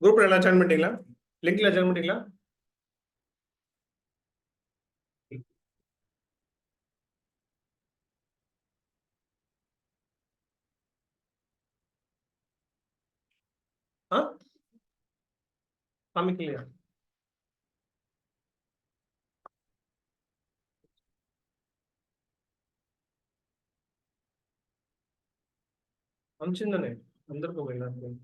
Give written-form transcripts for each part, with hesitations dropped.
குரூப்ல எல்லாம் ஜாயின் பண்ணிட்டீங்களா? லிங்க்ல ஜாயின் பண்ணிட்டீங்களா? ஆ காமிக்கலையா? அமிச்சிருந்தானே வந்திருக்கோம் எல்லாருக்கும்.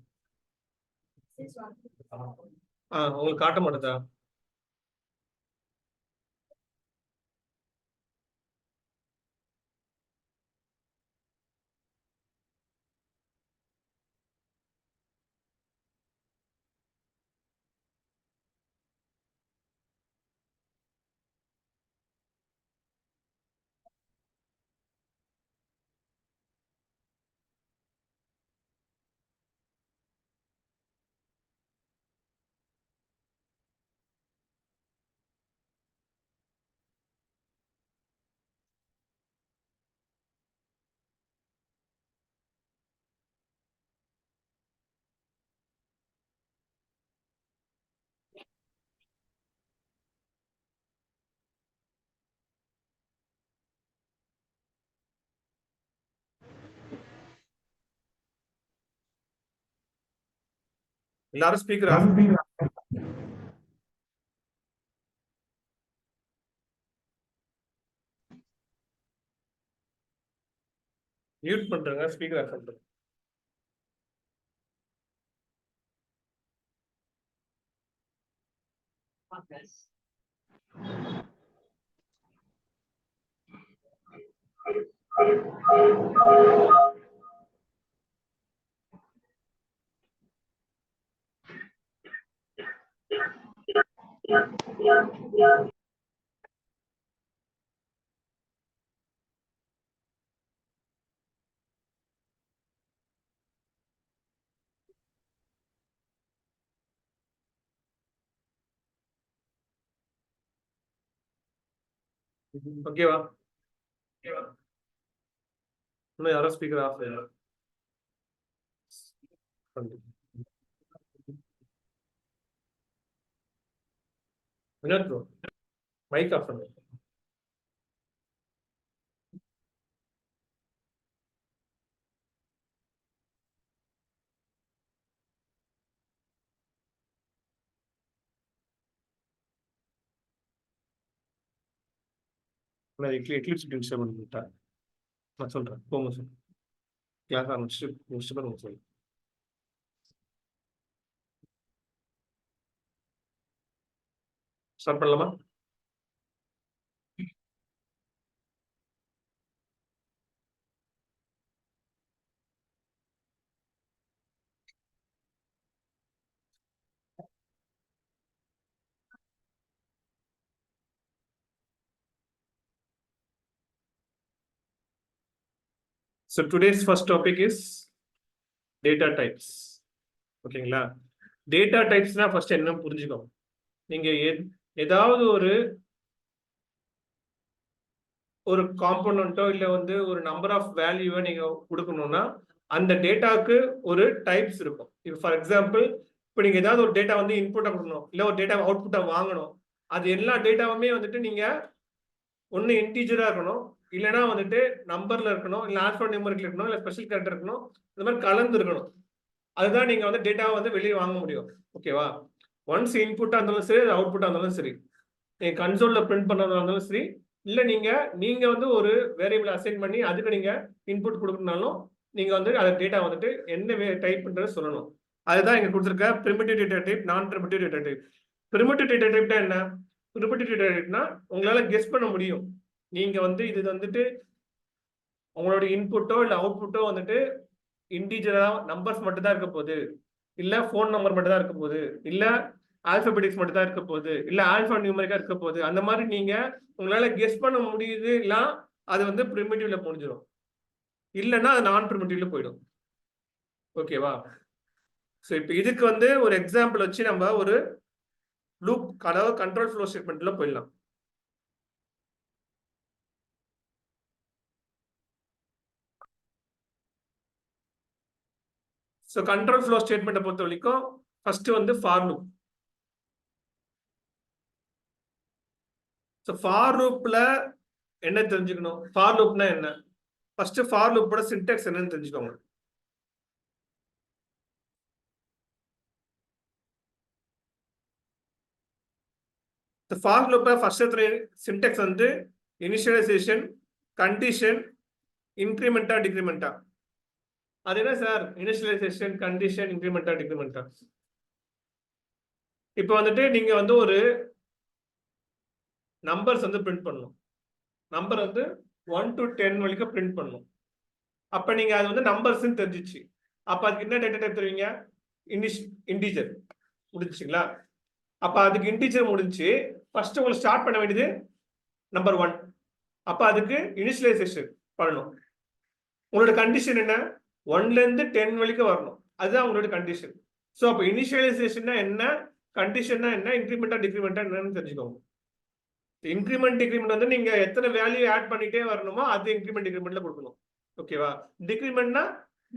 உங்களுக்கு காட்ட மாட்டேதா? எல்லாரும் ஸ்பீக்கர் ஆஃப் மியூட் பண்றேங்க, ஸ்பீக்கர் ஆஃப் பண்றேன். ஓகேவா? இன்னும் யாரோ speaker off Vinoth bro mic off பண்ணு. எக்லிப்ஸ் இன்ஸ்டால் பண்ணிட்டா நான் சொல்றேன். போங்க சார், கிளாஸ் முடிச்சுட்டு சொல்லுங்க. ஸ்டார்ட் பண்ணலாமா? So today's first topic is data types. ஓகேங்களா? டேட்டா டைப்ஸ்னா ஃபர்ஸ்ட் என்ன புரிஞ்சுக்கோங்க. நீங்க ஏதாவது ஒரு காம்போனன்ட்டோ இல்ல ஒரு நம்பர் ஆஃப் வேல்யூவை நீங்க கொடுக்கணும்னா அந்த டேட்டாக்கு ஒரு டைப்ஸ் இருக்கும். இப்போ ஃபார் எக்ஸாம்பிள், இப்போ நீங்க ஏதாவது ஒரு டேட்டா இன்புட்டா கொடுக்கணும், இல்ல ஒரு டேட்டா அவுட்புட்டா வாங்கணும். அது எல்லா டேட்டாவுமே நீங்க ஒன்னு இன்டீஜரா இருக்கணும், இல்லைன்னா நம்பர்ல இருக்கணும், இல்ல ஆல்பா நியூமரிக்கல் இருக்கணும், இல்ல ஸ்பெஷல் கேரக்டர் இருக்கணும். இந்த மாதிரி கலந்து இருக்கணும். அதுதான் நீங்க டேட்டாவை வெளியே வாங்க முடியும். ஓகேவா? ஒன்ஸ் இன்புட்டா இருந்தாலும் சரி, அது அவுட்புட்டா இருந்தாலும் சரி, நீங்க கன்சோல்ல பிரிண்ட் பண்ணதா இருந்தாலும் சரி, இல்ல நீங்க ஒரு வேரியபிள் அசைன் பண்ணி அதுக்கு நீங்க இன்புட் கொடுக்கணும்னாலும் நீங்க அந்த டேட்டா என்ன டைப்ன்றது சொல்லணும். அதுதான் இங்க கொடுத்துருக்க primitive data type, non primitive data type. Primitive data டைப்னா என்ன? பிரிமிட்டிவ் டேட்டா டைப்னா உங்களால கெஸ் பண்ண முடியும். நீங்க இது உங்களோட இன்புட்டோ இல்ல அவுட்புட்டோ இன்டீஜரா நம்பர்ஸ் மட்டும் தான் இருக்க போகுது, இல்ல போன் நம்பர் மட்டும் தான் இருக்க போகுது, இல்ல ஆல்பபெட்டிக்ஸ் மட்டும் தான் இருக்க போகுது, இல்ல ஆல்பா நியூமரிக்கா இருக்க போகுது. அந்த மாதிரி நீங்க உங்களால கெஸ் பண்ண முடியுது. இல்ல அது வந்து பிரிமிட்டிவ்ல முடிஞ்சிடும், இல்லைன்னா அது நான் பிரிமிட்டிவ்ல போயிடும். ஓகேவா? ஸோ இப்போ இதுக்கு வந்து ஒரு எக்ஸாம்பிள் வச்சு நம்ம ஒரு லூப், அதாவது கண்ட்ரோல் ஃப்ளோ ஸ்டேட்மெண்ட்ல போயிடலாம். ஸோ கண்ட்ரோல் ஃப்ளோ ஸ்டேட்மெண்ட்டை பொறுத்த வரைக்கும் ஃபர்ஸ்ட் வந்து ஃபார் லூப். ஸோ ஃபார் லூப்ல என்ன தெரிஞ்சுக்கணும்? ஃபார் லூப்னா என்ன? ஃபர்ஸ்ட் ஃபார் லூப்போட சின்டாக்ஸ் என்னன்னு தெரிஞ்சுக்கோங்க. ஃபார் லூப்ல ஃபர்ஸ்ட் சின்டாக்ஸ் வந்து இனிஷியலைசேஷன், கண்டிஷன், இன்க்ரிமெண்டா, டிக்ரிமெண்டா. அது என்ன சார்? இனிஷியலைசேஷன், கண்டிஷன், இன்க்ரிமெண்டா, டிக்ரிமெண்டா. இப்போ வந்துட்டு நீங்க வந்து ஒரு நம்பர்ஸ் வந்து பிரிண்ட் பண்ணணும். நம்பர் வந்து 1 to 10 வரைக்கும் பிரிண்ட் பண்ணணும். அப்ப நீங்க அது வந்து நம்பர்ஸ் தெரிஞ்சிச்சு. அப்ப அதுக்கு என்ன டேட்டா டைப் தருவீங்க? இன்டிஜர். முடிஞ்சுங்களா? அப்ப அதுக்கு இன்டிஜர் முடிஞ்சு ஃபர்ஸ்ட் உங்களுக்கு ஸ்டார்ட் பண்ண வேண்டியது நம்பர் 1. அப்ப அதுக்கு இனிஷியலைசேஷன் பண்ணணும். உங்களோட கண்டிஷன் என்ன? 1ல இருந்து 10 வரைக்கும் வரணும். அதுதான் உங்களோட கண்டிஷன். ஸோ அப்போ இனிஷியலைசேஷன்னா என்ன, கண்டிஷன்னா என்ன, இன்க்ரிமெண்டா டிக்ரிமெண்டா என்னன்னு தெரிஞ்சுக்கோங்க. இன்க்ரிமெண்ட் டிக்ரிமெண்ட் வந்து நீங்க எத்தனை வேல்யூ ஆட் பண்ணிட்டே வரணுமோ அது இன்க்ரிமெண்ட் டிக்ரிமெண்ட்ல கொடுக்கணும். ஓகேவா? டிக்ரிமெண்ட்னா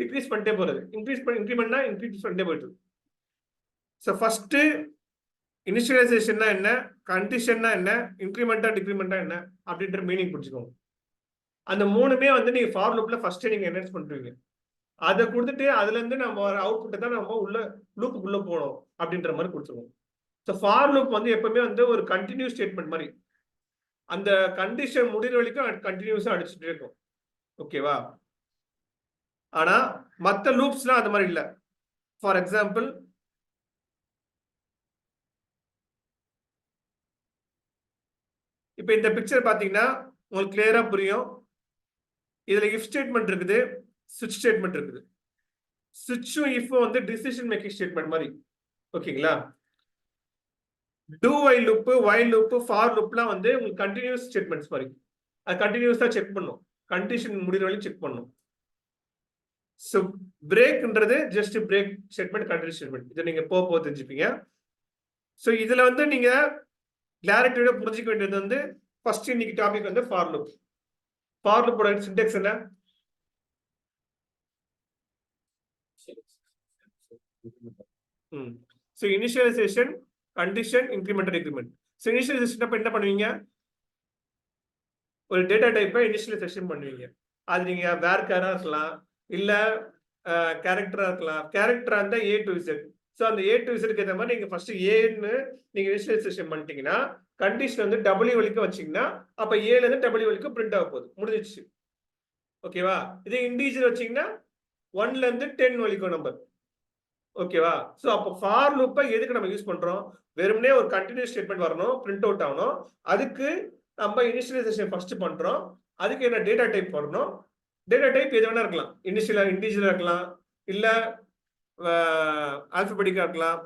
டிக்ரீஸ் பண்ணிட்டே போறது, இன்க்ரிமெண்ட்னா இன்க்ரீஸ் பண்ணிட்டே போயிட்டு. ஸோ ஃபர்ஸ்ட் இனிஷியலைசேஷன்னா என்ன, கண்டிஷன்னா என்ன, இன்க்ரிமெண்டா டிக்ரிமெண்டா என்ன அப்படின்ற மீனிங் புரிஞ்சுக்கோங்க. அந்த மூணுமே வந்து நீங்க ஃபார் லூப்ல ஃபர்ஸ்ட் நீங்க என்ஹான்ஸ் பண்றீங்க. அதை கொடுத்துட்டு அதுல இருந்து நம்ம அவுட்புட்டை தான் நம்ம உள்ள லூப்புக்குள்ள போகணும் அப்படின்ற மாதிரி கொடுத்துருவோம். ஸோ ஃபார் லூப் வந்து எப்பவுமே வந்து ஒரு கண்டினியூஸ் ஸ்டேட்மெண்ட் மாதிரி, அந்த கண்டிஷன் முடிகிற வரைக்கும் கண்டினியூஸா அடிச்சுட்டே இருக்கும். ஓகேவா? ஆனா மற்ற லூப்ஸ்லாம் அது மாதிரி இல்லை. ஃபார் எக்ஸாம்பிள், இப்போ இந்த பிக்சர் பாத்தீங்கன்னா உங்களுக்கு கிளியரா புரியும். இதுல இஃப் ஸ்டேட்மெண்ட் இருக்குது, ஸ்விட்ச் ஸ்டேட்மெண்ட் இருக்குது. ஸ்விட்சும் இஃப்பும் வந்து டிசிஷன் மேக்கிங் ஸ்டேட்மெண்ட் மாதிரி. ஓகேங்களா? Do while loop, while loop, for லூப்லாம் வந்து உங்களுக்கு கண்டினியூஸ் ஸ்டேட்மெண்ட்ஸ் மாதிரி. அது கண்டினியூஸா செக் பண்ணும், கண்டிஷன் முடிகிற வரைக்கும் செக் பண்ணும். ஸோ பிரேக்ன்றது just break statement, continues statement. இதை நீங்க போக தெரிஞ்சுப்பீங்க. ஸோ இதுல வந்து நீங்க கிளாரிட்டியோட புரிஞ்சுக்க வேண்டியது வந்து ஃபர்ஸ்ட் இன்னைக்கு டாபிக் வந்து ஃபார் லூப். ஃபார் லூப்போட சின்டாக்ஸ் என்ன? So initialisation, condition, increment, decrement. So initialisation அப்ப என்ன பண்ணுவீங்க? ஒரு டேட்டா டைப்பை இனிஷியலைசேஷன் பண்ணுவீங்க. அது நீங்க வேர்காரா இருக்கலாம், இல்ல கேரக்டரா இருக்கலாம். கேரக்டரா இருந்தா A to Z. ஸோ அந்த A to Z ஏற்ற மாதிரி நீங்க ஃபர்ஸ்ட் ஏன்னு நீங்க இனிஷியலைசேஷன் பண்ணிட்டீங்கன்னா, கண்டிஷன் வந்து W வரைக்கும் வச்சீங்கன்னா அப்ப ஏல இருந்து W வரைக்கும் பிரிண்ட் ஆக போகுது, முடிஞ்சிச்சு. ஓகேவா? இதே இன்டிஜர் வச்சீங்கன்னா 1ல இருந்து 10 வரைக்கும் நம்பர். ஓகேவா? ஸோ அப்போ ஃபார் லூப்பை எதுக்கு நம்ம யூஸ் பண்றோம்? வெறுமனே ஒரு கண்டினியூஸ் ஸ்டேட்மெண்ட் வரணும், பிரிண்ட் அவுட் ஆகணும். அதுக்கு நம்ம இனிஷியலைசேஷன் ஃபர்ஸ்ட் பண்றோம். அதுக்கு என்ன டேட்டா டைப் வரணும். டேட்டா டைப் எது வேணா இருக்கலாம். இனிஷியலா இன்டிஜரா இருக்கலாம், இல்ல ஆல்பபெட்டிக்கா இருக்கலாம்,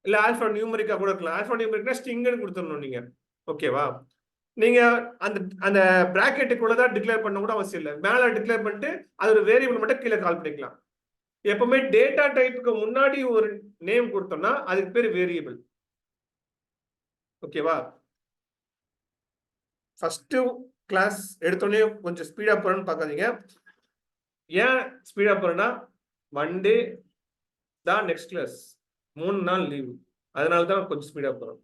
இல்ல ஆல்பா நியூமரிக்கா கூட இருக்கலாம். ஆல்பா நியூமரிக்னா ஸ்ட்ரிங்னு கொடுத்துடணும் நீங்க. ஓகேவா? நீங்க அந்த அந்த பிராக்கெட்டுக்குள்ள தான் டிக்ளேர் பண்ண கூட அவசியம் இல்லை. மேல டிக்ளேர் பண்ணிட்டு அது ஒரு வேரியபிள் மட்டும் கீழே கால் பண்ணிக்கலாம். எப்பவுமே டேட்டா டைப்புக்கு முன்னாடி ஒரு நேம் கொடுத்தோம்னா அதுக்கு பேர் வேரியபிள். ஓகேவா? ஃபர்ஸ்ட் கிளாஸ் எடுத்தோடனே கொஞ்சம் ஸ்பீடா போறேன்னு பார்க்காதீங்க. ஏன் ஸ்பீடா போறேன்னா மண்டே தான் நெக்ஸ்ட் கிளாஸ், 3 நாள் லீவு, அதனால தான் கொஞ்சம் ஸ்பீடா போறோம்.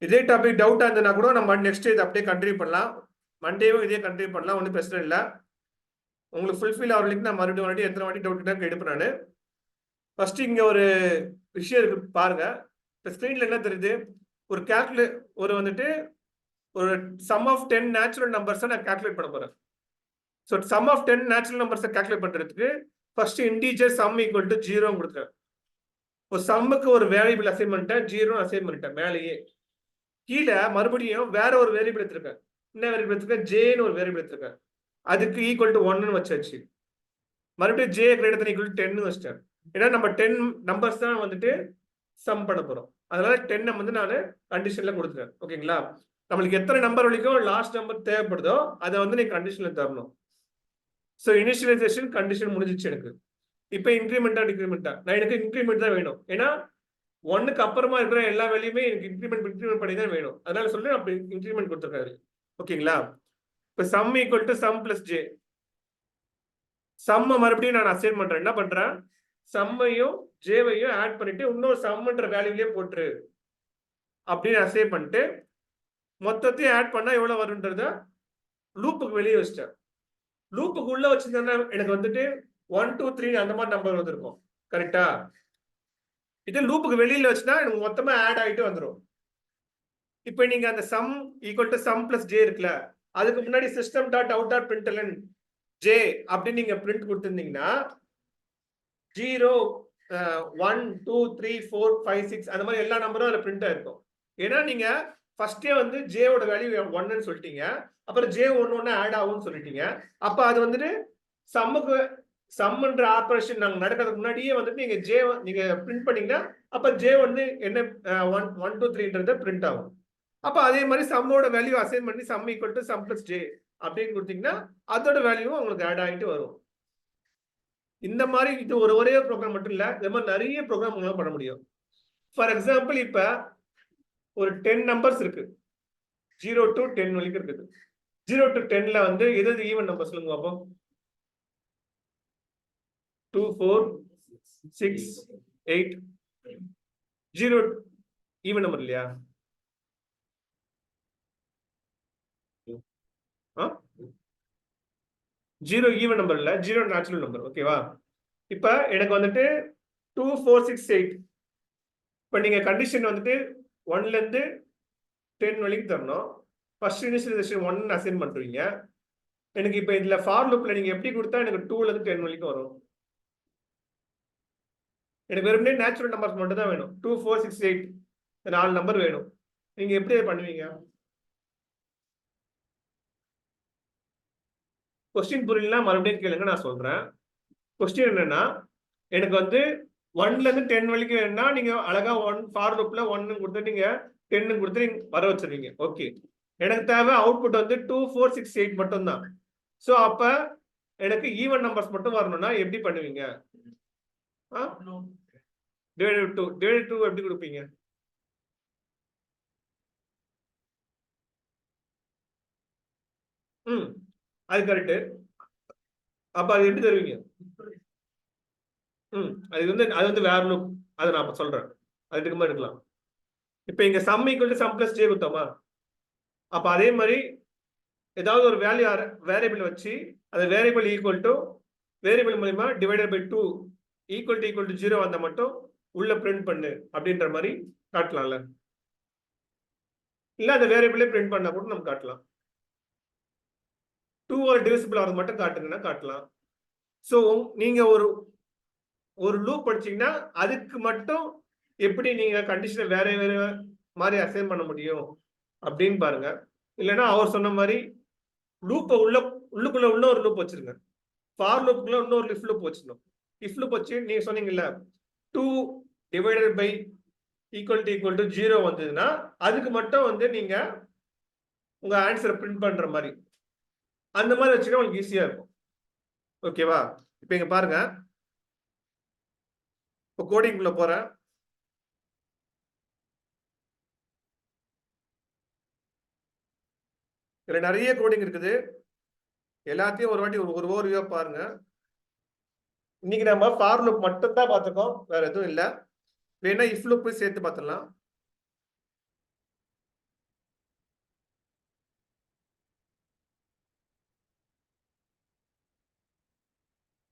இதே டாபிக் டவுட்டா இருந்ததுன்னா கூட நம்ம நெக்ஸ்ட் இது அப்படியே கண்டினியூ பண்ணலாம். மண்டேவும் இதே கண்டினியூ பண்ணலாம், ஒன்றும் பிரச்சனை இல்லை. உங்களுக்கு ஃபுல்ஃபில் ஆகிற வரைக்கும் நான் மறுபடியும் எத்தனை வாட்டி டவுட் எடுப்பேன் நான். ஃபர்ஸ்ட் இங்க ஒரு விஷயம் இருக்கு பாருங்க. இப்போ ஸ்க்ரீன்ல என்ன தெரியுது? ஒரு ஒரு வந்துட்டு ஒரு சம் ஆஃப் 10 நேச்சுரல் நம்பர்ஸை நான் கால்குலேட் பண்ண போறேன். ஸோ சம் ஆஃப் 10 நேச்சுரல் நம்பர்ஸை கால்குலேட் பண்றதுக்கு first integer some equal to 0 கொடுக்குறேன். ஒரு சம்முக்கு ஒரு வேரியபிள் அசைன் பண்ணிட்டேன், 0 அசைன் பண்ணிட்டேன் மேலேயே. கீழே மறுபடியும் வேற ஒரு வேரியபிள் எடுத்திருக்கேன். என்ன வேரியபிள் எடுத்திருக்கேன்? ஜேன்னு ஒரு வேரியபிள் எடுத்திருக்கேன். அதுக்கு ஈக்குவல் டு 1ன்னு வச்சாச்சு. மறுபடியும் J greater than equal to 10ன்னு வச்சிட்டேன். ஏன்னா நம்ம 10 நம்பர்ஸ் தான் வந்துட்டு சம் பண்ண போறோம். அதனால 10 வந்து நான் கண்டிஷன்ல கொடுத்துறேன். ஓகேங்களா? நம்மளுக்கு எத்தனை நம்பர் வரைக்கும் லாஸ்ட் நம்பர் தேவைப்படுதோ அதை வந்து நீங்க கண்டிஷன்ல தரணும். ஸோ இனிஷியலைசேஷன் கண்டிஷன் முடிஞ்சிச்சு எனக்கு. இப்போ இன்க்ரிமெண்டா டிக்ரிமெண்டா, நான் எனக்கு இன்க்ரிமெண்ட் தான் வேணும். ஏன்னா 1க்கு அப்புறமா இருக்கிற எல்லா வேலையுமே எனக்கு இன்க்ரிமெண்ட் பண்ணி தான் வேணும். அதனால சொல்லி அப்படி இன்க்ரிமெண்ட் கொடுத்துருக்காரு. ஓகேங்களா? இப்போ sum equal to sum plus J. சம்ம மறுபடியும் நான் அசைன் பண்றேன். என்ன பண்றேன்? சம்மையும் ஜேவையும் ஆட் பண்ணிட்டு இன்னொரு சம்ன்ற வேல்யூலயே போட்டுரு அப்படின்னு அசைன் பண்ணிட்டு மொத்தத்தையும் ஆட் பண்ணா எவ்வளவு வரும்ன்றத லூப்புக்கு வெளியே வச்சிட்டேன். லூப்புக்கு உள்ள வச்சிருந்தா எனக்கு வந்துட்டு 1 2 3 அந்த மாதிரி நம்பர் வந்திருக்கும். கரெக்டா? இது லூப்புக்கு வெளியில வச்சுனா எனக்கு மொத்தமா ஆட் ஆயிட்டு வந்துடும். இப்போ நீங்க அந்த sum equal to sum plus J இருக்குல்ல, அதுக்கு முன்னாடி system dot out dot println J அப்படின்னு நீங்க பிரிண்ட் கொடுத்துருந்தீங்கன்னா 0 1 2 3 4 5 6 அந்த மாதிரி எல்லா நம்பரும் அதுல பிரிண்ட் ஆயிருக்கும். ஏன்னா நீங்க ஃபர்ஸ்டே வந்து ஜேவோட வேல்யூ 1ன்னு சொல்லிட்டீங்க, அப்புறம் ஜே ஒன்னு ஆட் ஆகும்னு சொல்லிட்டீங்க. அப்ப அது வந்துட்டு சம்முக்கு சம்ன்ற ஆபரேஷன் நாங்க நடக்கிறதுக்கு முன்னாடியே வந்துட்டு நீங்க ஜே நீங்க பிரிண்ட் பண்ணீங்கன்னா அப்ப ஜே வந்து என்ன 1 2 3ன்றத பிரிண்ட் ஆகும். அப்ப அதே மாதிரி சம்மோட வேல்யூ அசைன் பண்ணி sum equal to sum plus J அப்படின்னு கொடுத்தீங்கன்னா அதோட வேல்யூவும் உங்களுக்கு ஆட் ஆகிட்டு வரும். இந்த மாதிரி இது ஒரே ப்ரோக்ராம் மட்டும் இல்ல, இந்த மாதிரி நிறைய ப்ரோக்ராம் உங்களால பண்ண முடியும். ஃபார் எக்ஸாம்பிள் இப்ப ஒரு 10 நம்பர்ஸ் இருக்கு, 0 to 10 வரைக்கும் இருக்குது. 0 to 10ல வந்து எது ஈவன் நம்பர் சொல்லுங்க பாப்போம். 2 4 6 8 0 ஈவன் நம்பர் இல்லையா? 0 ஈவன் நம்பர் இல்ல, 0 நேச்சுரல் நம்பர். ஓகேவா? இப்ப எனக்கு வந்துட்டு 2 4 6 8. இப்ப நீங்க கண்டிஷன் வந்துட்டு 1ல இருந்து 10 வரைக்கும் தரணும். ஃபர்ஸ்ட் இனிஷியலைசேஷன் 1 அசைன் பண்றீங்க. எனக்கு இப்ப இதுல ஃபார் லூப்ல நீங்க எப்படி கொடுத்தா எனக்கு 2ல இருந்து 10 வரைக்கும் வரும்? எனக்கு வெறுமனே நேச்சுரல் நம்பர்ஸ் மட்டும் தான் வேணும். 2 4 6 8 4 நம்பர் வேணும். நீங்க எப்படி பண்ணுவீங்க? கொஸ்டின் புரியலன்னா மறுபடியும் கேளுங்க, நான் சொல்றேன். கொஸ்டின் என்னன்னா, எனக்கு வந்து 1ல இருந்து 10 வரைக்கும் வேணும்னா நீங்க அழகா 1 ஃபார் லூப்ல 1 கொடுத்து நீங்க 10 கொடுத்து நீங்க வர வச்சிருவீங்க. ஓகே, எனக்கு தேவை அவுட்புட் வந்து 2 4 6 8 மட்டும் தான். சோ அப்ப எனக்கு ஈவன் நம்பர்ஸ் மட்டும் வரணும்னா எப்படி பண்ணுவீங்க? டிவைடட் 2 எப்படி கொடுப்பீங்க? அது கரெக்ட். அப்ப அது எப்படி தருவீங்க? அது வந்து வேற லூப், அதை நான் சொல்றேன். அதுக்கு மாதிரி இருக்கலாம். இப்ப இங்க sum equal to sum plus J கொடுத்தோமா, அப்ப அதே மாதிரி ஏதாவது ஒரு வேல்யூ வேரியபிள் வச்சு அது வேரியபிள் ஈக்குவல் டு வேரியபிள் மூலமா டிவைடட் பை 2 ஈக்குவல் டு 0 வந்தா மட்டும் உள்ள பிரிண்ட் பண்ணு அப்படின்ற மாதிரி காட்டலாம்ல. இல்ல அந்த வேரியபிளே பிரிண்ட் பண்ணா கூட நம்ம காட்டலாம். 2 ஒரு டிவிசிபிள் ஆகிறது மட்டும் காட்டுங்கன்னா காட்டலாம். சோ நீங்க ஒரு லூப் படிச்சீங்கன்னா அதுக்கு மட்டும் எப்படி நீங்க கண்டிஷனை வேற வேற மாதிரி அசைன் பண்ண முடியும் அப்படின்னு பாருங்க. இல்லைன்னா அவர் சொன்ன மாதிரி லூப்பை உள்ளுக்குள்ள இன்னொரு லூப் வச்சிருங்க. ஃபார் லூப்புக்குள்ள இன்னொரு இஃப் லூப் வச்சிடணும். இஃப் லூப் வச்சு நீங்க சொன்னீங்கல்ல 2 டிவைடட் பை ஈக்குவல் டு 0 வந்ததுன்னா அதுக்கு மட்டும் வந்து நீங்க உங்க ஆன்சரை பிரிண்ட் பண்ற மாதிரி அந்த மாதிரி வச்சுக்க உங்களுக்கு ஈஸியா இருக்கும். ஓகேவா? இப்ப இங்க பாருங்க, இப்போ கோடிங்குள்ள போறேன். இதுல நிறைய கோடிங் இருக்குது. எல்லாத்தையும் ஒரு வாட்டி ஒரு ஓவர்வியூவா பாருங்க. இன்னைக்கு நம்ம ஃபார் லூப் மட்டும் தான் பார்த்துக்கோம், வேற எதுவும் இல்லை. வேணா இஃப் லூப் சேர்த்து பார்த்துடலாம்.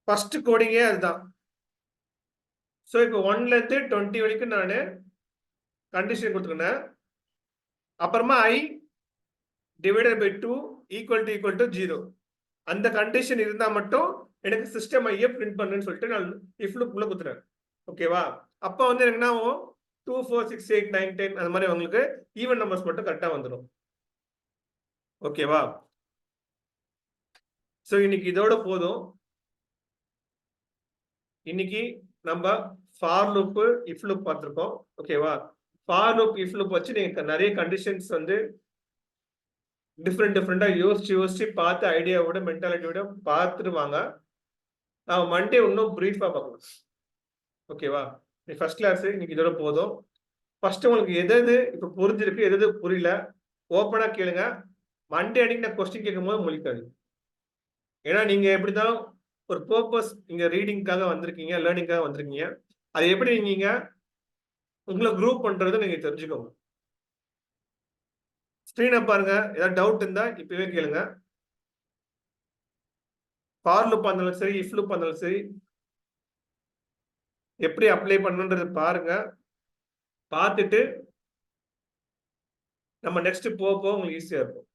ஃபர்ஸ்ட் கோடிங்கே அதுதான். ஸோ இப்போ 1ல இருந்து 20 வரைக்கும் நான் கண்டிஷன் கொடுத்துருக்கேன். அப்புறமா i divided by 2 equal to 0 அந்த கண்டிஷன் இருந்தா மட்டும் எனக்கு சிஸ்டம் ஐய பிரிண்ட் பண்ணுன்னு சொல்லிட்டு நான் இஃப் லூப் உள்ள கொடுத்துறேன். ஓகேவா? அப்போ வந்து எனக்கு என்ன ஆகும்? 2 4 6 8 9 10 அந்த மாதிரி உங்களுக்கு ஈவன் நம்பர்ஸ் மட்டும் கரெக்டா வந்துடும். ஓகேவா? ஸோ இன்னைக்கு இதோட போதும். இன்னைக்கு நம்ம ஃபார் லூப் இஃப் லூப் பார்த்துருக்கோம். ஓகேவா? ஃபார் லூப் இஃப் லூப் வச்சு நீங்க நிறைய கண்டிஷன்ஸ் வந்து டிஃப்ரெண்டா யோசிச்சு பார்த்து ஐடியாவோட மென்டாலிட்டியோட பார்த்துட்டு வாங்க. நான் மண்டே இன்னும் பிரீஃபா பார்க்கலாம். ஓகேவா? ஃபர்ஸ்ட் கிளாஸ் இன்னைக்கு இதோட போதும். ஃபர்ஸ்ட் உங்களுக்கு எது இப்ப புரிஞ்சிருக்கு, எது புரியல ஓப்பனா கேளுங்க. மண்டே அன்னைக்கு நான் கொஸ்டின் கேட்கும் போது முழிக்காது. ஏன்னா நீங்க எப்படிதான் ஒரு பர்பஸ் இங்க ரீடிங்காக வந்திருக்கீங்க, லேர்னிங்காக வந்திருக்கீங்க. அது எப்படி நீங்க உங்களை குரூப் பண்றது நீங்க தெரிஞ்சுக்கோங்க. ஸ்கிரீனை பாருங்க. ஏதாவது டவுட் இருந்தா இப்பவே கேளுங்க. ஃபார் லூப் இருந்தாலும் சரி, இஃப் லூப் இருந்தாலும் சரி, எப்படி அப்ளை பண்ணணுன்றது பாருங்க. பார்த்துட்டு நம்ம நெக்ஸ்ட் போக உங்களுக்கு ஈஸியா இருக்கும்.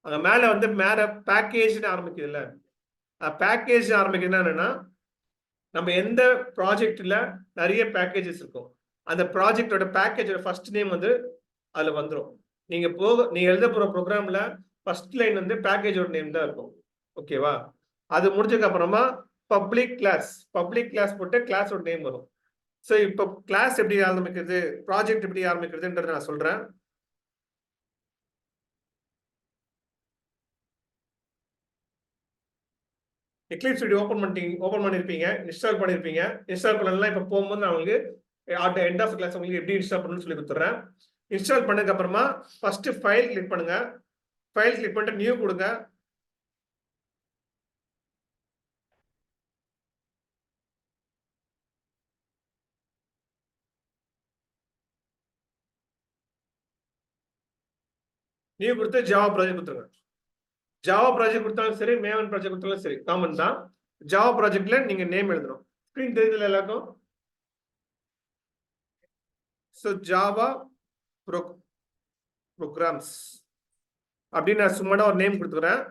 அங்க மேல வந்து பேக்கேஜ்னு ஆரம்பிக்குதுல்ல, பேக்கேஜ் ஆரம்பிக்குதுன்னா என்னன்னா, நம்ம எந்த ப்ராஜெக்ட்ல நிறைய பேக்கேஜஸ் இருக்கும், அந்த ப்ராஜெக்டோட பேக்கேஜோட ஃபர்ஸ்ட் நேம் வந்து அதுல வந்துடும். நீங்க எழுத போற ப்ரோக்ராம்ல ஃபர்ஸ்ட் லைன் வந்து பேக்கேஜோட நேம் தான் இருக்கும். ஓகேவா? அது முடிஞ்சதுக்கு அப்புறமா பப்ளிக் கிளாஸ் போட்டு கிளாஸோட நேம் வரும். ஸோ இப்போ கிளாஸ் எப்படி ஆரம்பிக்கிறது, ப்ராஜெக்ட் எப்படி ஆரம்பிக்கிறதுன்றத நான் சொல்றேன். எக்லிப்ஸ் ஸ்டுடியோ ஓப்பன் பண்ணிருப்பீங்க, இன்ஸ்டால் பண்ணிருப்பீங்க. இன்ஸ்டால் பண்ணலாம். இப்போ போகும்போது நான் உங்களுக்கு அட் எண்ட் ஆஃப் கிளாஸ் உங்களுக்கு எப்படி இன்ஸ்டால் பண்ணணும்னு சொல்லி கொடுத்துட்றேன். இன்ஸ்டால் பண்ணதுக்கு அப்புறமா ஃபர்ஸ்ட் ஃபைல் கிளிக் பண்ணுங்க. ஃபைல் கிளிக் பண்ணிட்டு நியூ கொடுங்க. நியூ கொடுத்து ஜாவா ப்ராஜெக்ட் கொடுத்துருங்க. ஜாவா ப்ராஜெக்ட் கொடுத்தாலும் சரி, மேவன் ப்ராஜெக்ட் கொடுத்தாலும் சரி, காமன் தான். ஜாவா ப்ராஜெக்ட்ல நீங்க நேம் எழுதணும். ஸ்கிரீன் தெரியுதுல எல்லாருக்கும்? ஸோ ஜாவா ப்ரோக்ராம்ஸ் அப்படின்னு நான் சும்மா ஒரு நேம் கொடுத்துக்கிறேன்.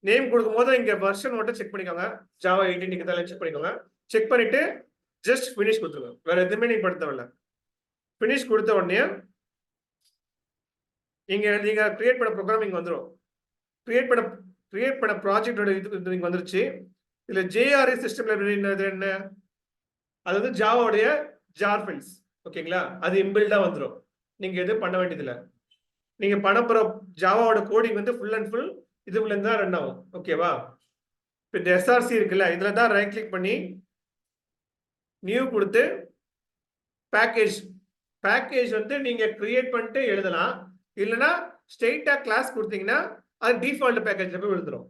நேம் கொடுக்கும் போது இங்க வெர்ஷன் மட்டும் செக் பண்ணிக்கோங்க. ஜாவா 18 தான் செக் பண்ணிக்கோங்க. செக் பண்ணிட்டு ஜஸ்ட் ஃபினிஷ் கொடுத்துருங்க. வேற எதுவுமே நீங்க பண்ண தேவையில்ல. ஃபினிஷ் கொடுத்த உடனே நீங்க கிரியேட் பண்ண ப்ரோக்ராம் இங்க வந்துடும். கிரியேட் பண்ண ப்ராஜெக்டோட இது இங்க வந்துருச்சு. இதுல JRE சிஸ்டம் லைப்ரரி என்ன, அதாவது ஜாவாவுடைய ஜார் ஃபைல்ஸ். ஓகேங்களா? அது இன்பில்டா வந்துடும். நீங்க எதுவும் பண்ண வேண்டியதில்லை. நீங்க பண்ண போற ஜாவாவோட கோடிங் வந்து ஃபுல் அண்ட் ஃபுல் இதுல இருந்து தான் ரன் ஆகும். ஓகேவா? இப்போ இந்த SRC இருக்குல்ல, இதுல தான் ரைட் கிளிக் பண்ணி நியூ கொடுத்து பேக்கேஜ் வந்து நீங்க கிரியேட் பண்ணிட்டு எழுதலாம். இல்லைன்னா ஸ்ட்ரெயிட்டா கிளாஸ் கொடுத்தீங்கன்னா அது டிஃபால்ட் பேக்கேஜ்ல போய் விழுந்துடும்.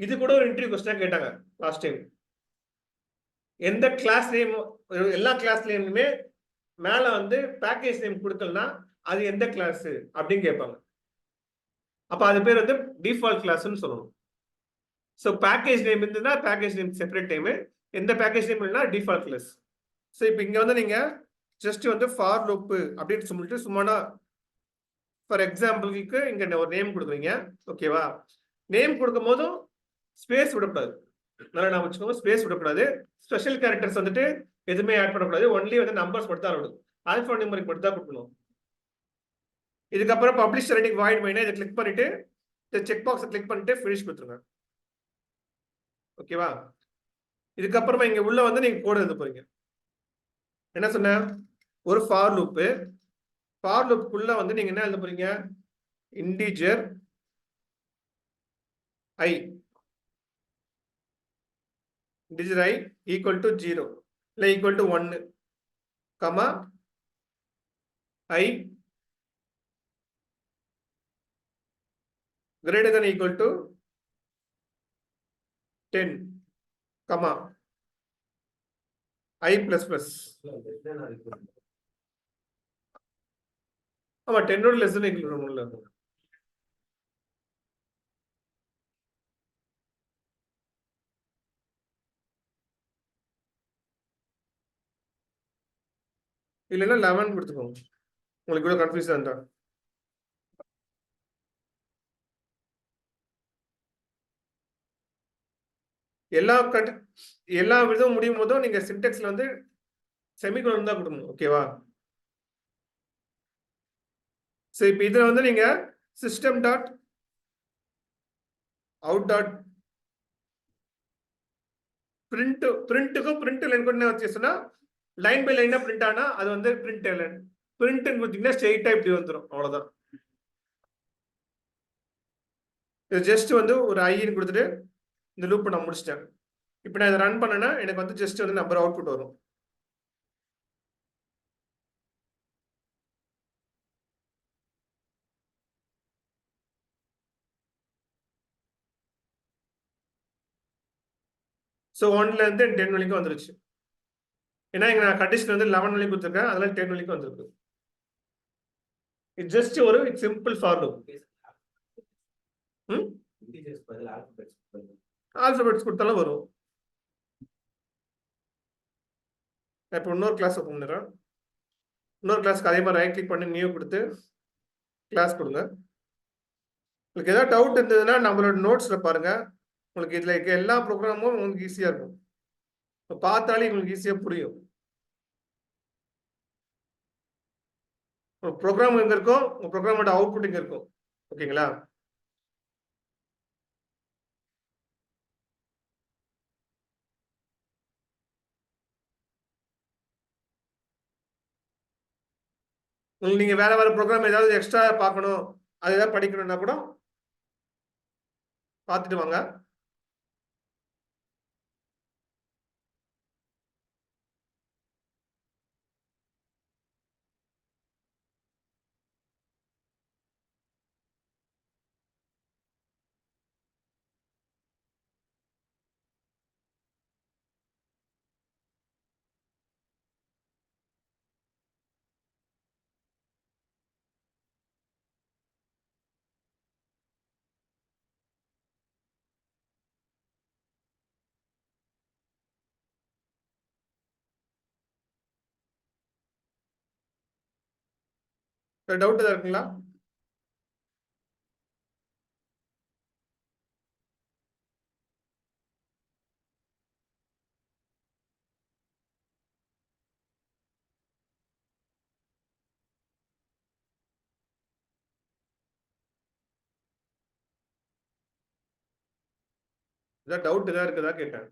இது கூட ஒரு இன்டர்வியூ கொஸ்டினா கேட்டாங்க லாஸ்ட் டைம். எந்த கிளாஸ் நேம், எல்லா கிளாஸ் நேமுமே மேல வந்து பேக்கேஜ் நேம் கொடுக்கலன்னா அது எந்த கிளாஸ் அப்படின்னு கேட்பாங்க. அப்ப அது பேர் வந்து டிஃபால்ட் கிளாஸ்ன்னு சொல்லணும். ஸோ பேக்கேஜ் நேம் இருந்ததுன்னா பேக்கேஜ் நேம் செப்பரேட் நேம், எந்த பேக்கேஜ் நேம் இல்லைன்னா டிஃபால்ட் கிளாஸ். ஸோ இப்போ இங்க வந்து நீங்க ஜஸ்ட் வந்து ஃபார் லூப் அப்படின்னு சொல்லிட்டு சும்மா ஃபார் எக்ஸாம்பிளுக்கு இங்க ஒரு நேம் கொடுக்குறீங்க. ஓகேவா? நேம் கொடுக்கும் போதும் ஸ்பேஸ் விடக்கூடாது. நல்லா நான் வச்சுக்கோங்க, ஸ்பேஸ் விடக்கூடாது. ஸ்பெஷல் கேரக்டர்ஸ் வந்துட்டு எதுவுமே ஆட் பண்ணக்கூடாது. ஒன்லி வந்து நம்பர்ஸ் மட்டும் தான் இருக்கணும். ஆல்பா நியூமரிக் மட்டும் தான் கொடுக்கணும். இதுக்கப்புறம் பப்ளிஷ் ரெடிங் வாய்ட் மைனா இதை கிளிக் பண்ணிட்டு இந்த செக் பாக்ஸை கிளிக் பண்ணிட்டு ஃபினிஷ் கொடுத்துருங்க. ஓகேவா? இதுக்கப்புறமா இங்க உள்ள வந்து நீங்க கோட் எழுத போறீங்க. என்ன சொன்ன? ஒரு ஃபார் லூப்புக்குள்ள வந்து நீங்க என்ன எழுத போறீங்க? இன்டிஜர் i ஈக்குவல் டு 0 இல்லை equal to 1 comma i greater than equal to 10 comma i plus plus. ஆமா 10 ஓட லெஸ் than equal to 1 இல்லைன்னா 11 கொடுத்துக்கோங்க. உங்களுக்கு கூட கன்ஃபியூஸா இருந்தா எல்லா விதமும் முடியும் போதும் நீங்க சின்டெக்ஸ்ல வந்து செமிகோலன் தான் கொடுக்கணும். ஓகேவா? சோ இப்போ இதுல வந்து நீங்க சிஸ்டம் டாட் அவுட் டாட் பிரிண்ட்டுக்கும் பிரிண்ட் லைன் கூட என்ன வச்சுன்னா லைன் பை லைனா பிரிண்ட் ஆனா அது வந்து பிரிண்ட் எலன். பிரிண்ட்னு கொடுத்தீங்கன்னா ஸ்ட்ரெயிட்டா இப்படி வந்துடும், அவ்வளவுதான். இது ஜஸ்ட் வந்து ஒரு ஐன்னு கொடுத்துட்டு இந்த லூப்பை நான் முடிச்சிட்டேன். இப்போ நான் இதை ரன் பண்ணேன்னா எனக்கு வந்து ஜஸ்ட் வந்து நம்பர் அவுட்புட் வரும். ஸோ 1ல இருந்து 10 வரைக்கும் வந்துருச்சு. ஏன்னா இங்க நான் கண்டிஷன் வந்து 11 வரைக்கும் கொடுத்துருக்கேன், அதனால 10 வரைக்கும் வந்திருக்கு. இது ஜஸ்ட் ஒரு சிம்பிள் ஃபார் லூப். ஆல்பபெட்ஸ் கொடுத்தாலும் வரும். இப்போ இன்னொரு கிளாஸ் ஓப்பன் பண்ணுறேன். இன்னொரு கிளாஸ்க்கு அதே மாதிரி ரைட் கிளிக் பண்ணி நியூ கொடுத்து கிளாஸ் கொடுங்க. உங்களுக்கு ஏதாவது டவுட் இருந்ததுன்னா நம்மளோட நோட்ஸ்ல பாருங்க. உங்களுக்கு இதுல இருக்க எல்லா ப்ரோக்ராமும் உங்களுக்கு ஈஸியா இருக்கும். பார்த்தாலே உங்களுக்கு ஈஸியா புரியும். ப்ரோக்ராம் எங்க இருக்கும், உங்க ப்ரோக்ராமோட அவுட்புட் எங்க இருக்கும். ஓகேங்களா? நீங்க வேற வேற ப்ரோக்ராம் ஏதாவது எக்ஸ்ட்ரா பார்க்கணும், அது ஏதாவது படிக்கணும்னா கூட பார்த்துட்டு வாங்க. டவுட் ஏதாவது இருக்குங்களா? ஏதாவது டவுட் ஏதாவது இருக்குதா கேட்டேன்.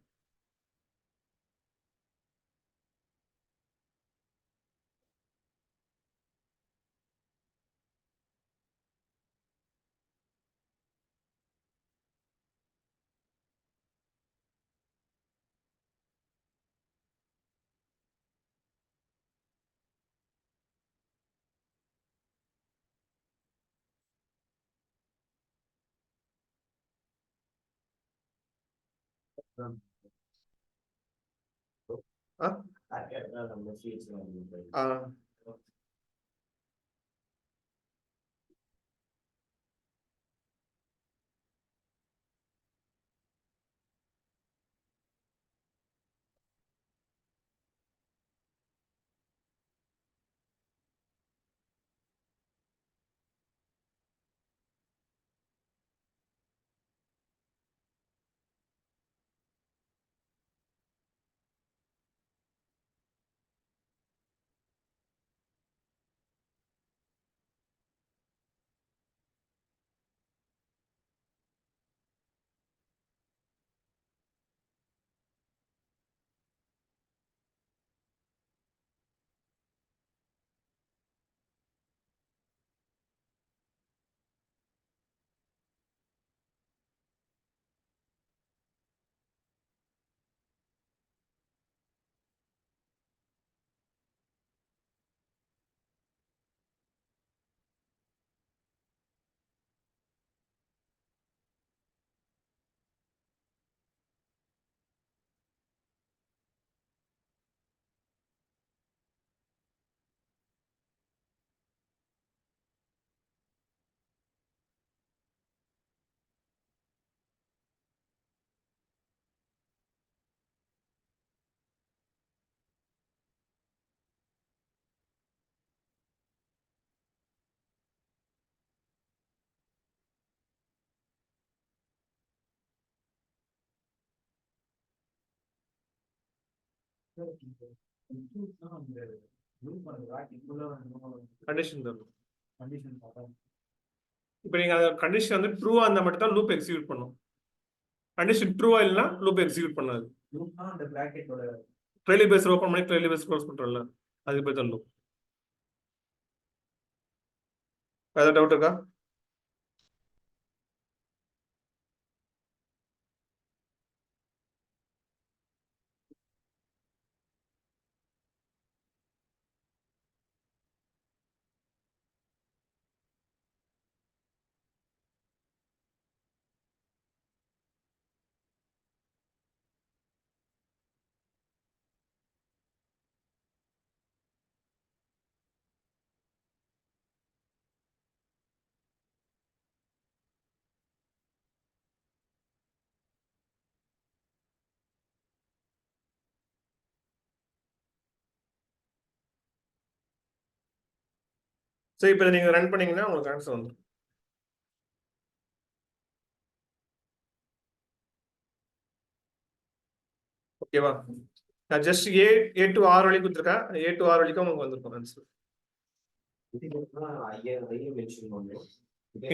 கண்டிஷன் தரும். இப்போ நீங்க கண்டிஷன் வந்து ட்ரூவா இருந்தா மட்டும் தான் லூப் எக்ஸிக்யூட் பண்ணும். கண்டிஷன் ட்ரூவா இல்லைன்னா லூப் எக்ஸிக்யூட் பண்ணாது. ட்ரெயிலி பேஸ் ஓப்பன் பண்ணி ட்ரெயிலி பேஸ் க்ளோஸ் பண்றோம்ல, அதுக்கு பேர் தான் லூப். ஏதாவது டவுட் இருக்கா? சரி, இப்போ நீங்க ரன் பண்ணீங்கன்னா உங்களுக்கு ஆன்சர் வந்துடும். ஓகேவா? நான் ஜஸ்ட் ஏ டு ஆர் வழி கொடுத்துருக்கேன். ஏ டு ஆர் வழிக்கும் உங்களுக்கு வந்திருக்கும் ஆன்சர்.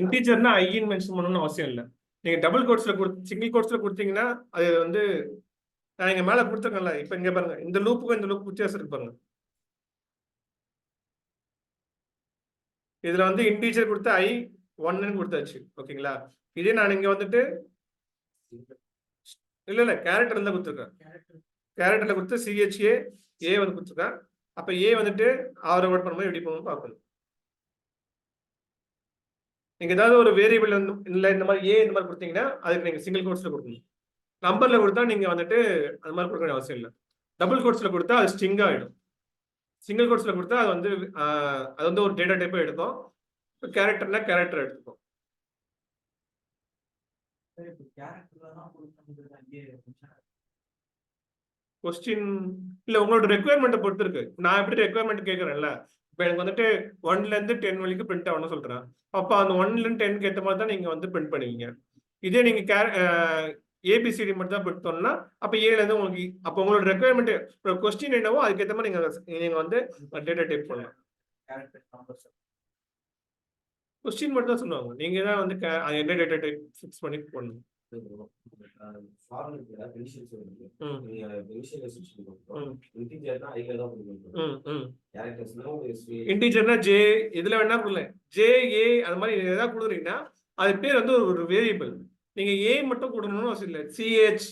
இன்டீஜர்னா ஐன்னு மென்ஷன் பண்ணணும்னு அவசியம் இல்லை. நீங்க டபுள் கோட்ஸ்ல சிங்கிள் கோட்ஸ்ல கொடுத்தீங்கன்னா அது வந்து நான் இங்க மேல கொடுத்துருக்கேன்ல. இப்ப இங்க பாருங்க, இந்த லூப்புக்கும் இந்த லூப் வித்தியாசம் இருக்கு பாருங்க. இதுல வந்து இன்டீஜர் கொடுத்து ஐ 1ன்னு கொடுத்தாச்சு. ஓகேங்களா? இதே நான் இங்க வந்துட்டு இல்ல கேரக்டர்ல கொடுத்துருக்கேன். கேரக்டர்ல கொடுத்து சிஹெச்ஏ ஏ வந்து கொடுத்துருக்கேன். அப்ப ஏ வந்துட்டு ஆறு வேர்ட் பண்ணும்போது எப்படி பண்ணணும் பார்க்கணும். நீங்க ஏதாவது ஒரு வேரியபிள் இல்ல இந்த மாதிரி ஏ இந்த மாதிரி கொடுத்தீங்கன்னா அதுக்கு நீங்க சிங்கிள் கோட்ஸ்ல கொடுக்கணும். நம்பர்ல கொடுத்தா நீங்க வந்துட்டு அது மாதிரி கொடுக்க வேண்டிய அவசியம் இல்லை. டபுள் கோட்ஸ்ல கொடுத்தா அது ஸ்ட்ரிங் ஆயிடும். சிங்கிள் கோட்ஸ்ல கொடுத்தா அது வந்து ஒரு டேட்டா டைப்பை எடுக்கும். கேரக்டர்னா கேரக்டர் எடுத்துக்கும். கொஸ்டின் இல்ல, உங்களோட ரெக்குயர்மெண்ட்டை பொறுத்து இருக்கு. நான் எப்படி ரெக்குயர்மெண்ட் கேட்கறேன்ல, இப்போ எனக்கு வந்துட்டு 1ல இருந்து 10 வரைக்கும் பிரிண்ட் ஆகணும்னு சொல்றேன். அப்போ அந்த 1ல இருந்து 10க்கு ஏற்ற மாதிரி தான் நீங்க வந்து பிரிண்ட் பண்ணுவீங்க. இதே நீங்க ஏபிசிடி மட்டும் தான் பிரிண்ட் பண்ணா அப்போ ஏல இருந்து உங்களுக்கு அப்போ உங்களோட ரெக்குயர்மெண்ட் கொஸ்டின் என்னவோ அதுக்கேற்ற மாதிரி நீங்க வந்து டேட்டா டைப் பண்ணலாம். கொஸ்டின் மட்டும் தான் சொல்லுவாங்க. நீங்க தான் வந்து என்ன டேட்டா டைப் ஃபிக்ஸ் பண்ணி பண்ணணும். இன்டீஜர்னா ஜே இதுல வேணா கொடுக்கல, ஜே ஏ அந்த மாதிரி ஏதாவது கொடுக்குறீங்கன்னா அது பேர் வந்து ஒரு வேரியபிள். நீங்க ஏ மட்டும் கொடுக்கணும்னு அவசியம் இல்லை. சிஹெச்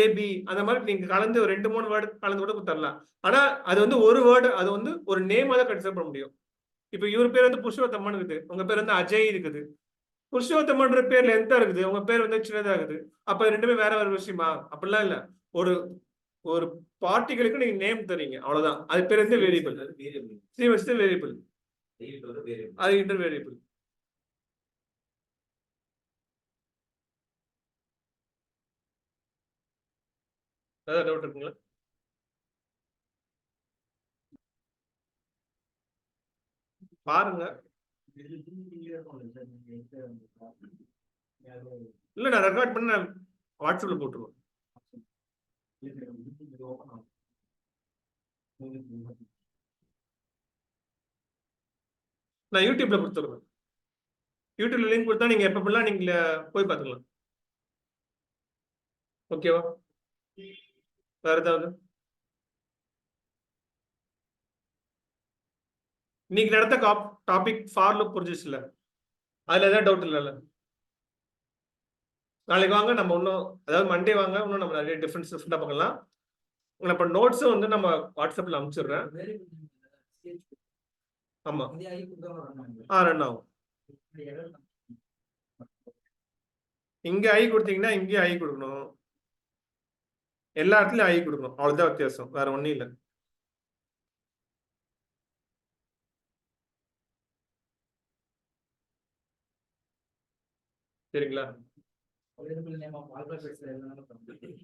ஏபி அந்த மாதிரி நீங்க கலந்து ஒரு 2-3 வேர்டு கலந்து கூட கொடுத்துடலாம். ஆனா அது வந்து ஒரு வேர்டு, அது வந்து ஒரு நேமா தான் கன்சிடர் பண்ண முடியும். இப்ப இவர் பேர் வந்து புருஷோத்தமன் இருக்குது, உங்க பேர் வந்து அஜய் இருக்குது. புருஷோத்தமன்ற பேர் லென்த்தா இருக்குது, உங்க பேர் வந்து சின்னதா இருக்குது. அப்ப ரெண்டுமே வேற வேற விஷயமா? அப்படிலாம் இல்ல. ஒரு ஒரு பார்ட்டிகளுக்கு நீங்க நேம் தரீங்க, அவ்வளவுதான். அது பேர் வந்து வேரியபிள். வேரியபிள் அது இன்டர் வேரியபிள். ஏதாவது டவுட் இருக்குங்களா? பாருங்க. இல்ல, நான் ரெக்கார்ட் பண்ண வாட்ஸ்அப்ல போட்டுருவோம். நான் யூடியூப்ல கொடுத்துருவேன். யூடியூப்ல லிங்க் கொடுத்தா நீங்க எப்பப்பெல்லாம் நீங்க போய் பார்த்துக்கலாம். ஓகேவா? வேற ஏதாவது இன்னைக்கு நடத்த டாபிக் ஃபார் லூப் புரிஞ்சிச்சு இல்ல? அதுல ஏதாவது டவுட் இல்லைல்ல? நாளைக்கு வாங்க, நம்ம இன்னும் அதாவது மண்டே வாங்க, இன்னும் நம்ம நிறைய டிஃபரன்ஸ் பார்க்கலாம். இப்போ நோட்ஸும் வந்து நம்ம வாட்ஸ்அப்ல அனுப்பிச்சிடுறேன். ஆமா, ரன் ஆகும். இங்க ஐ கொடுத்தீங்கன்னா இங்கே ஐ கொடுக்கணும், எல்லா இடத்துலயும் ஐ கொடுக்கணும், அவ்வளவுதான் வித்தியாசம், வேற ஒண்ணும் இல்லை. சரிங்களா?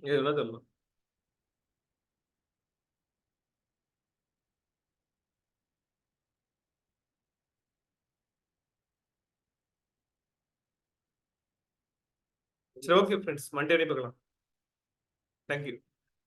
இதெல்லாம் சொல்லலாம். சரி, ஓகே ஃப்ரெண்ட்ஸ், மண்டே பார்க்கலாம். தேங்க்யூ.